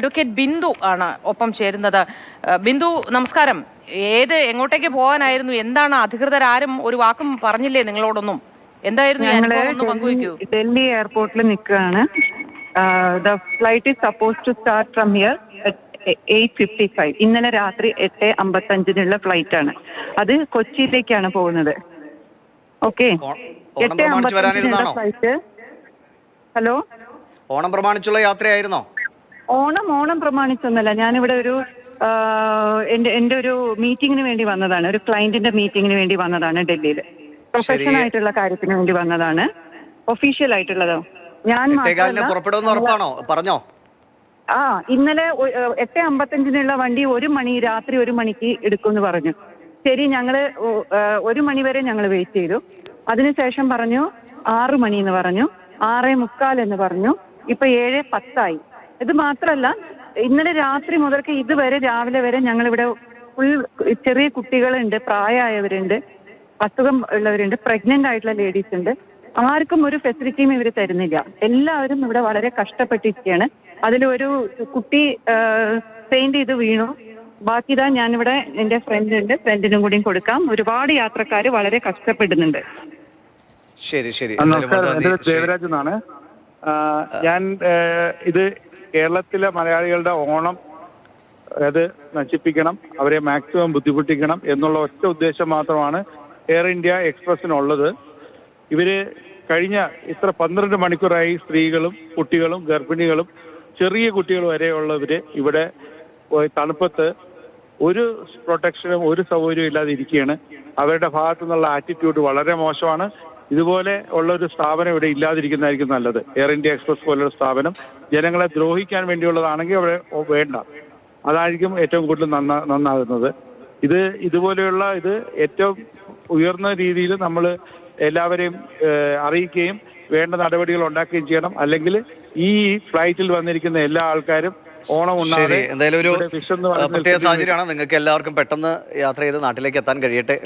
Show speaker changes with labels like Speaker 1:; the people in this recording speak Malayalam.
Speaker 1: അഡ്വക്കേറ്റ് ബിന്ദു ആണ് ഒപ്പം ചേരുന്നത്. ബിന്ദു നമസ്കാരം. എങ്ങോട്ടേക്ക് പോകാനായിരുന്നു? എന്താണ് അധികൃതരാരും ഒരു വാക്കും പറഞ്ഞില്ലേ നിങ്ങളോടൊന്നും? എന്തായിരുന്നു അനുഭവം? ഒന്ന് പങ്കുവയ്ക്കൂ.
Speaker 2: ഡൽഹി എയർപോർട്ടിൽ നിൽക്കുകയാണ്. The flight is suppose to start from here 8:55. ഇന്നലെ രാത്രി 8:55 ഫ്ലൈറ്റ് ആണ്. അത് കൊച്ചിയിലേക്കാണ് പോകുന്നത്. Okay, 8:55 flight. ഹലോ,
Speaker 3: ഓണം പ്രമാണിച്ചുള്ള യാത്രയായിരുന്നോ?
Speaker 2: ഓണം പ്രമാണിച്ചൊന്നുമല്ല. ഞാനിവിടെ ഒരു എൻ്റെ ഒരു മീറ്റിങ്ങിന് വേണ്ടി വന്നതാണ്. ഒരു ക്ലയന്റിന്റെ മീറ്റിങ്ങിന് വേണ്ടി വന്നതാണ് ഡൽഹിയിൽ. പ്രൊഫഷണൽ ആയിട്ടുള്ള കാര്യത്തിന് വേണ്ടി വന്നതാണ്. ഒഫീഷ്യൽ ആയിട്ടുള്ളതോ? ഞാൻ
Speaker 3: പറഞ്ഞോ?
Speaker 2: ഇന്നലെ 8:55 വണ്ടി രാത്രി 1 മണിക്ക് എടുക്കുമെന്ന് പറഞ്ഞു. ശരി, ഞങ്ങള് 1 മണി വരെ ഞങ്ങൾ വെയിറ്റ് ചെയ്തു. അതിനുശേഷം പറഞ്ഞു 6 മണി എന്ന് പറഞ്ഞു, 6:45 എന്ന് പറഞ്ഞു. ഇപ്പൊ 7:10 ഇത് മാത്രല്ല, ഇന്നലെ രാത്രി മുതൽക്ക് ഇതുവരെ രാവിലെ വരെ ഞങ്ങളിവിടെ ഫുൾ ചെറിയ കുട്ടികളുണ്ട്, പ്രായമായവരുണ്ട്, അസുഖം ഉള്ളവരുണ്ട്, പ്രഗ്നന്റ് ആയിട്ടുള്ള ലേഡീസ് ഉണ്ട്. ആർക്കും ഒരു ഫെസിലിറ്റിയും ഇവർ തരുന്നില്ല. എല്ലാവരും ഇവിടെ വളരെ കഷ്ടപ്പെട്ടിരിക്കുകയാണ്. അതിലൊരു കുട്ടി പെയിന്റ് ചെയ്ത് വീണു. ബാക്കിതാ ഞാനിവിടെ എൻ്റെ ഫ്രണ്ടിനും കൂടിയും കൊടുക്കാം. ഒരുപാട് യാത്രക്കാർ വളരെ കഷ്ടപ്പെടുന്നുണ്ട്.
Speaker 3: ശരി ശരി.
Speaker 4: ദേവരാജ് എന്നാണ് ഞാൻ. ഇത് കേരളത്തിലെ മലയാളികളുടെ ഓണം അത് നശിപ്പിക്കണം, അവരെ മാക്സിമം ബുദ്ധിമുട്ടിക്കണം എന്നുള്ള ഒറ്റ ഉദ്ദേശം മാത്രമാണ് എയർ ഇന്ത്യ എക്സ്പ്രസിനുള്ളത്. ഇവര് കഴിഞ്ഞ 12 മണിക്കൂറായി സ്ത്രീകളും കുട്ടികളും ഗർഭിണികളും ചെറിയ കുട്ടികൾ വരെയുള്ളവര് ഇവിടെ തണുപ്പത്ത് ഒരു പ്രൊട്ടക്ഷനും ഒരു സൗകര്യവും ഇല്ലാതെ ഇരിക്കുകയാണ്. അവരുടെ ഭാഗത്തു നിന്നുള്ള ആറ്റിറ്റ്യൂഡ് വളരെ മോശമാണ്. ഇതുപോലെ ഉള്ള ഒരു സ്ഥാപനം ഇവിടെ ഇല്ലാതിരിക്കുന്നതായിരിക്കും നല്ലത്. എയർ ഇന്ത്യ എക്സ്പ്രസ് പോലുള്ള സ്ഥാപനം ജനങ്ങളെ ദ്രോഹിക്കാൻ വേണ്ടിയുള്ളതാണെങ്കിൽ അവിടെ വേണ്ട. അതായിരിക്കും ഏറ്റവും കൂടുതൽ നന്നാകുന്നത്. ഇതുപോലെയുള്ള ഏറ്റവും ഉയർന്ന രീതിയിൽ നമ്മൾ എല്ലാവരെയും അറിയിക്കുകയും വേണ്ട നടപടികൾ ഉണ്ടാക്കുകയും ചെയ്യണം. അല്ലെങ്കിൽ ഈ ഫ്ലൈറ്റിൽ വന്നിരിക്കുന്ന എല്ലാ ആൾക്കാരും ഓണം
Speaker 3: എന്തായാലും ഒരു പ്രത്യേക സാഹചര്യമാണ്. നിങ്ങൾക്ക് എല്ലാവർക്കും പെട്ടെന്ന് യാത്ര ചെയ്ത് നാട്ടിലേക്ക് എത്താൻ കഴിയട്ടെ.